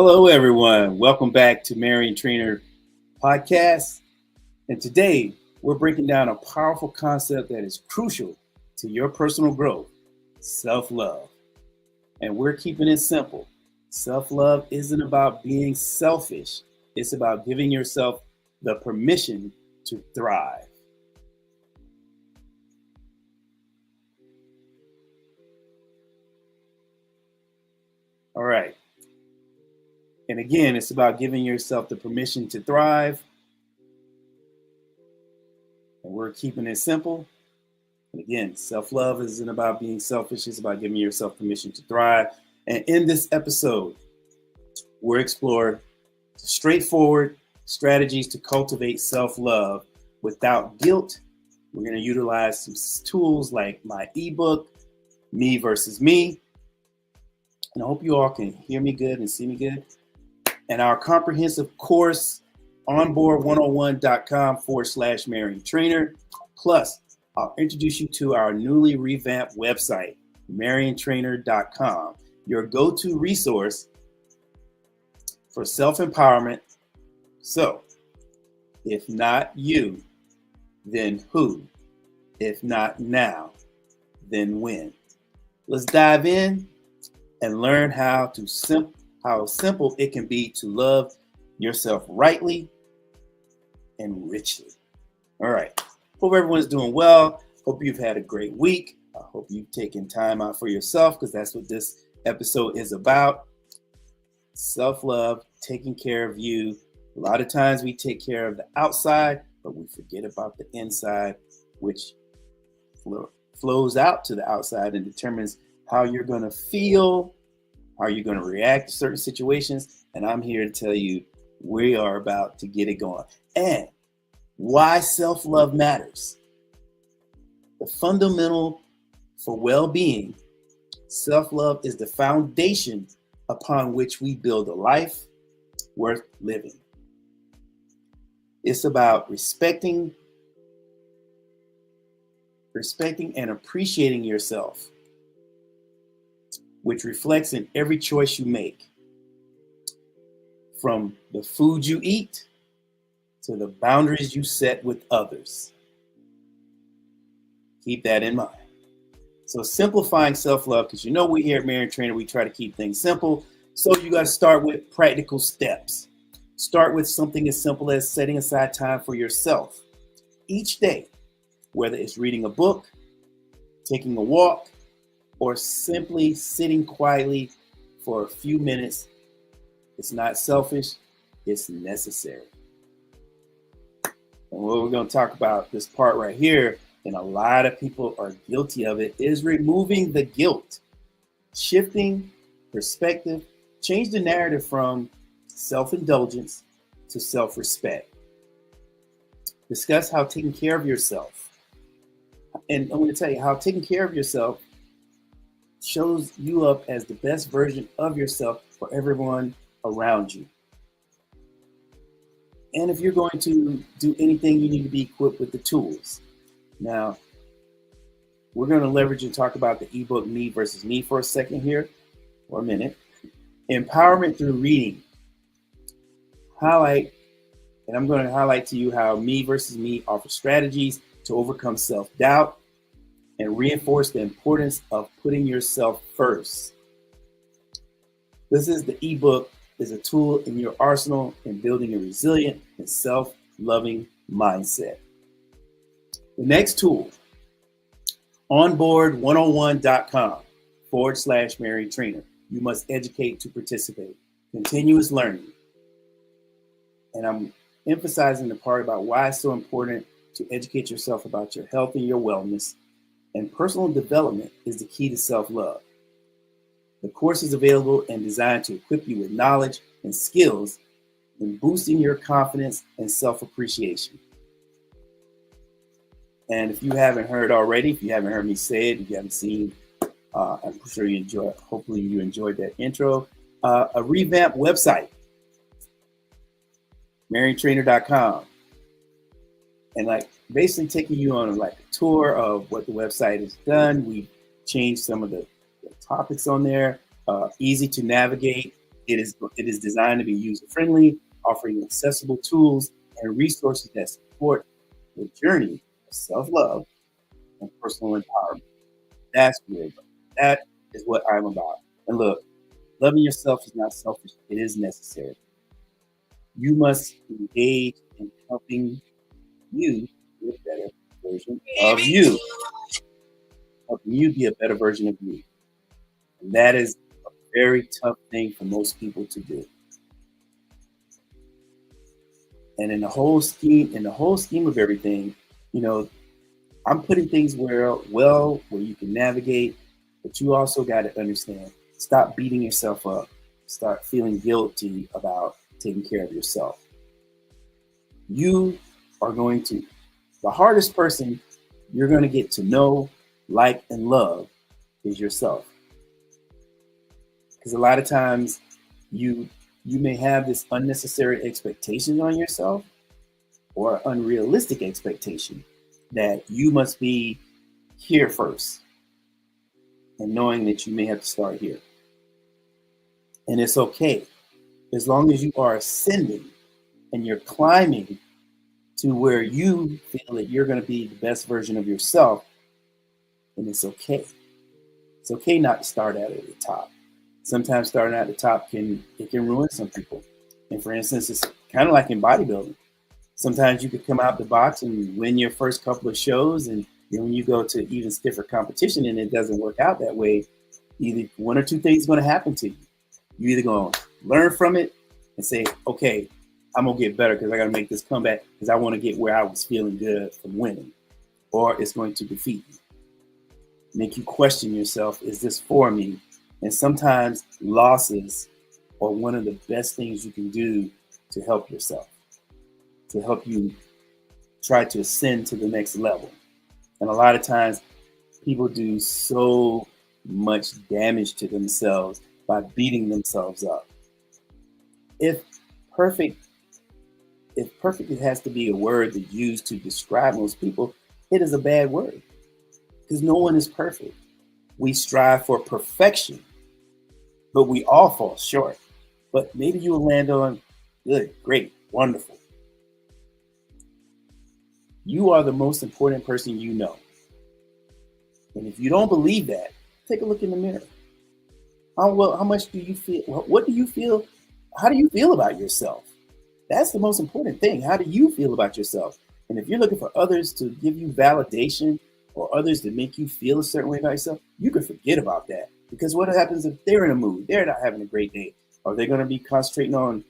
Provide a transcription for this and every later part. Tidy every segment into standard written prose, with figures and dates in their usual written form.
Hello, everyone. Welcome back to Mariontrainer Podcast. And today we're breaking down a powerful concept that is crucial to your personal growth, self-love. And we're keeping it simple. Self-love isn't about being selfish. It's about giving yourself the permission to thrive. All right. And again, it's about giving yourself the permission to thrive. And we're keeping it simple. And again, self-love isn't about being selfish. It's about giving yourself permission to thrive. And in this episode, we'll explore straightforward strategies to cultivate self-love without guilt. We're going to utilize some tools like my ebook, Me versus Me. And I hope you all can hear me good and see me good. And our comprehensive course, onboard101.com/Mariontrainer. Plus, I'll introduce you to our newly revamped website, Mariontrainer.com, your go-to resource for self-empowerment. So, if not you, then who? If not now, then when? Let's dive in and learn how simple it can be to love yourself rightly and richly. All right. Hope everyone's doing well. Hope you've had a great week. I hope you've taken time out for yourself, because that's what this episode is about. Self-love, taking care of you. A lot of times we take care of the outside, but we forget about the inside, which flows out to the outside and determines how you're going to feel, how you're going to react to certain situations. And I'm here to tell you, we are about to get it going. And why self-love matters. The fundamental for well-being, self-love is the foundation upon which we build a life worth living. It's about respecting and appreciating yourself, which reflects in every choice you make, from the food you eat to the boundaries you set with others. Keep that in mind. So simplifying self-love, because we here at Mariontrainer, we try to keep things simple. So you got to start with practical steps. Start with something as simple as setting aside time for yourself each day, whether it's reading a book, taking a walk, or simply sitting quietly for a few minutes. It's not selfish, it's necessary. And what we're going to talk about this part right here, and a lot of people are guilty of it, is removing the guilt, shifting perspective, change the narrative from self-indulgence to self-respect. Discuss how taking care of yourself. And I'm going to tell you how taking care of yourself shows you up as the best version of yourself for everyone around you. And if you're going to do anything, you need to be equipped with the tools. Now, we're going to leverage and talk about the ebook Me versus Me for a second here, or a minute. Empowerment through reading. I'm going to highlight to you how Me versus Me offers strategies to overcome self-doubt and reinforce the importance of putting yourself first. This is the ebook is a tool in your arsenal in building a resilient and self-loving mindset. The next tool, onboard101.com/Mariontrainer. You must educate to participate. Continuous learning. And I'm emphasizing the part about why it's so important to educate yourself about your health and your wellness. And personal development is the key to self-love. The course is available and designed to equip you with knowledge and skills in boosting your confidence and self-appreciation. And if you haven't heard already, if you haven't heard me say it, if you haven't seen, I'm sure you enjoyed, hopefully you enjoyed that intro, a revamped website, Mariontrainer.com. And basically taking you on a tour of what the website has done. We've changed some of the topics on there, easy to navigate, It is designed to be user-friendly, offering accessible tools and resources that support the journey of self-love and personal empowerment. That's good. That is what I'm about. And look, loving yourself is not selfish. It is necessary. You must engage in helping you be a better version of you. Helping you be a better version of you. And that is a very tough thing for most people to do. And in the whole scheme of everything, I'm putting things where you can navigate, but you also got to understand, stop beating yourself up. Start feeling guilty about taking care of yourself. The hardest person you're going to get to know, like, and love is yourself. Because a lot of times you may have this unnecessary expectation on yourself or unrealistic expectation that you must be here first, and knowing that you may have to start here. And it's okay. As long as you are ascending and you're climbing to where you feel that you're going to be the best version of yourself, then it's okay. It's okay not to start out at the top. Sometimes starting out at the top can ruin some people. And for instance, it's kind of like in bodybuilding. Sometimes you could come out the box and win your first couple of shows, and when you go to even stiffer competition and it doesn't work out that way, either one or two things are going to happen to you. You're either going to learn from it and say, okay, I'm going to get better because I got to make this comeback because I want to get where I was feeling good from winning. Or it's going to defeat you. Make you question yourself, is this for me? And sometimes losses are one of the best things you can do to help yourself, to help you try to ascend to the next level. And a lot of times people do so much damage to themselves by beating themselves up. If perfect has to be a word that's used to describe most people, it is a bad word because no one is perfect. We strive for perfection, but we all fall short. But maybe you will land on good, great, wonderful. You are the most important person you know. And if you don't believe that, take a look in the mirror. How much do you feel? What do you feel? How do you feel about yourself? That's the most important thing. How do you feel about yourself? And if you're looking for others to give you validation or others to make you feel a certain way about yourself, you can forget about that. Because what happens if they're in a mood? They're not having a great day. Are they going to be concentrating on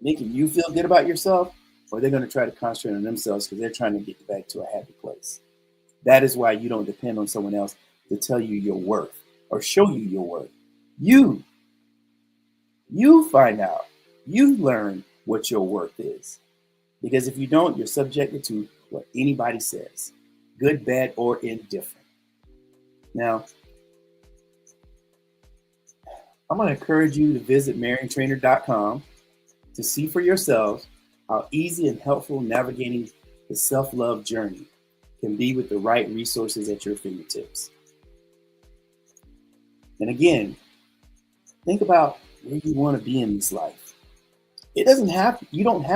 making you feel good about yourself? Or they're going to try to concentrate on themselves because they're trying to get back to a happy place. That is why you don't depend on someone else to tell you your worth or show you your worth. You find out. You learn what your worth is. Because if you don't, you're subjected to what anybody says, good, bad, or indifferent. Now, I'm going to encourage you to visit Mariontrainer.com to see for yourselves how easy and helpful navigating the self-love journey can be with the right resources at your fingertips. And again, think about where you want to be in this life. You don't have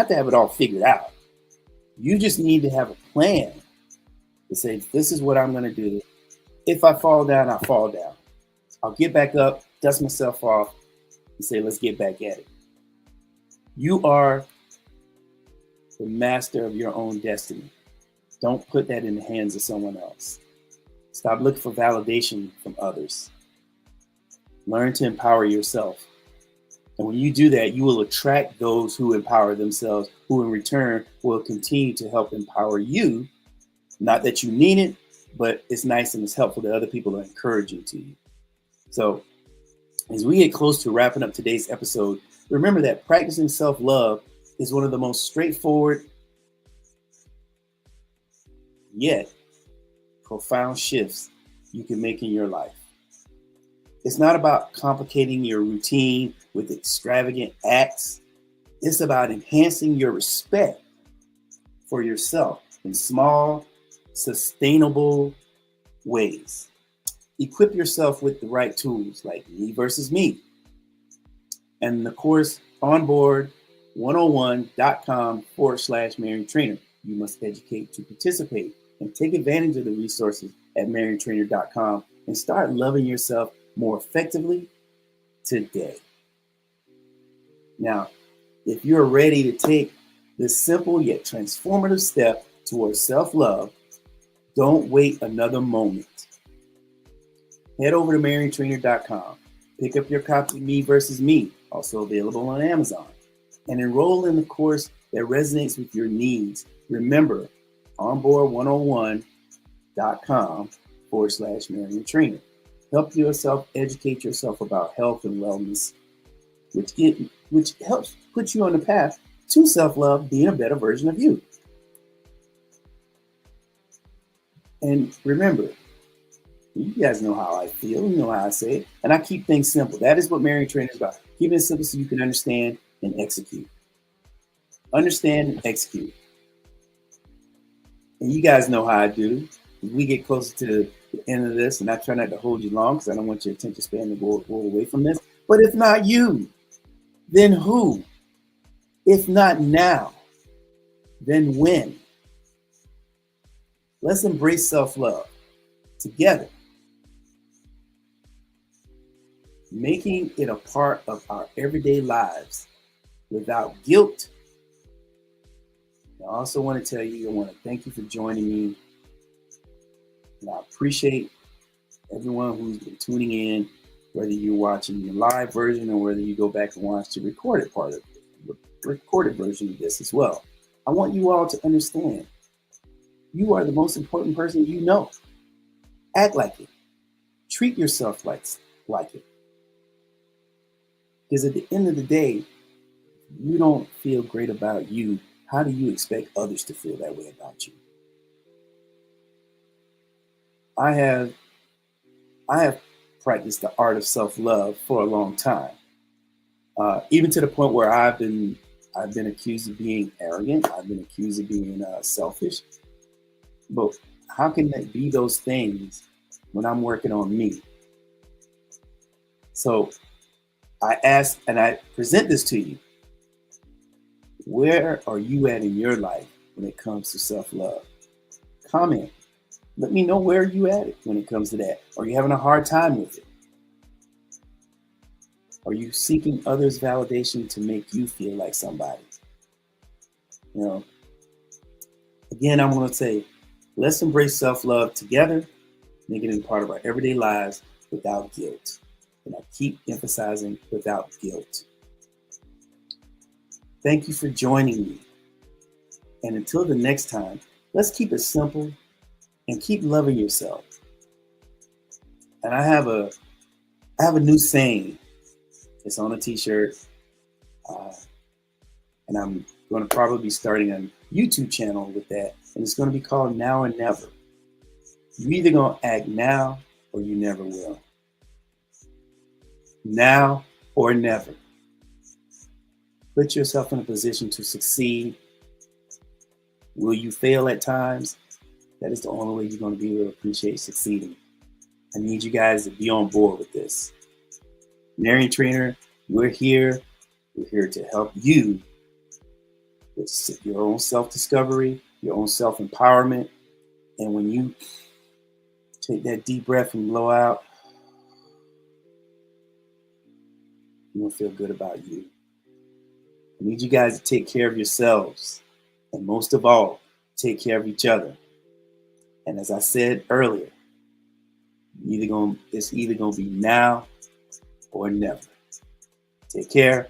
to have it all figured out. You just need to have a plan to say, this is what I'm going to do. If I fall down, I fall down. I'll get back up, dust myself off, and say, let's get back at it. You are the master of your own destiny. Don't put that in the hands of someone else. Stop looking for validation from others. Learn to empower yourself. And when you do that, you will attract those who empower themselves, who in return will continue to help empower you. Not that you need it, but it's nice and it's helpful that other people are encouraging to you. So as we get close to wrapping up today's episode, remember that practicing self-love is one of the most straightforward yet profound shifts you can make in your life. It's not about complicating your routine with extravagant acts. It's about enhancing your respect for yourself in small, sustainable ways. Equip yourself with the right tools like me versus me. And the course onboard101.com/Mariontrainer. You must educate to participate and take advantage of the resources at Mariontrainer.com and start loving yourself more effectively today. Now, if you're ready to take this simple yet transformative step towards self-love, don't wait another moment. Head over to Mariontrainer.com, pick up your copy of Me versus Me, also available on Amazon, and enroll in the course that resonates with your needs. Remember, onboard101.com/Mariontrainer. Help yourself educate yourself about health and wellness, which helps put you on the path to self-love, being a better version of you. And remember, you guys know how I feel, you know how I say it, and I keep things simple. That is what Mariontrainer is about. Keep it simple so you can understand and execute. Understand and execute. And you guys know how I do. We get closer to the end of this, and I try not to hold you long because I don't want your attention span to go away from this. But if not you, then who? If not now, then when? Let's embrace self-love together, making it a part of our everyday lives without guilt. I also want to tell you, I want to thank you for joining me. And I appreciate everyone who's been tuning in, whether you're watching the live version or whether you go back and watch the recorded version of this as well. I want you all to understand, you are the most important person you know. Act like it. Treat yourself like it. Because at the end of the day, if you don't feel great about you, how do you expect others to feel that way about you? I have practiced the art of self-love for a long time, even to the point where I've been accused of being arrogant. I've been accused of being selfish. But how can that be those things when I'm working on me? So I ask and I present this to you. Where are you at in your life when it comes to self-love? Comment. Let me know where you at when it comes to that. Are you having a hard time with it? Are you seeking others' validation to make you feel like somebody? You know, again, I'm going to say, let's embrace self-love together, make it a part of our everyday lives without guilt. And I keep emphasizing without guilt. Thank you for joining me. And until the next time, let's keep it simple and keep loving yourself. And I have a new saying. It's on a t-shirt. And I'm going to probably be starting a YouTube channel with that. And it's going to be called Now or Never. You're either going to act now or you never will. Now or never. Put yourself in a position to succeed. Will you fail at times? That is the only way you're going to be able to appreciate succeeding. I need you guys to be on board with this. Mariontrainer, we're here. We're here to help you with your own self-discovery, your own self-empowerment. And when you take that deep breath and blow out, you're going to feel good about you. I need you guys to take care of yourselves. And most of all, take care of each other. And as I said earlier, it's either going to be now or never. Take care,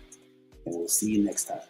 and we'll see you next time.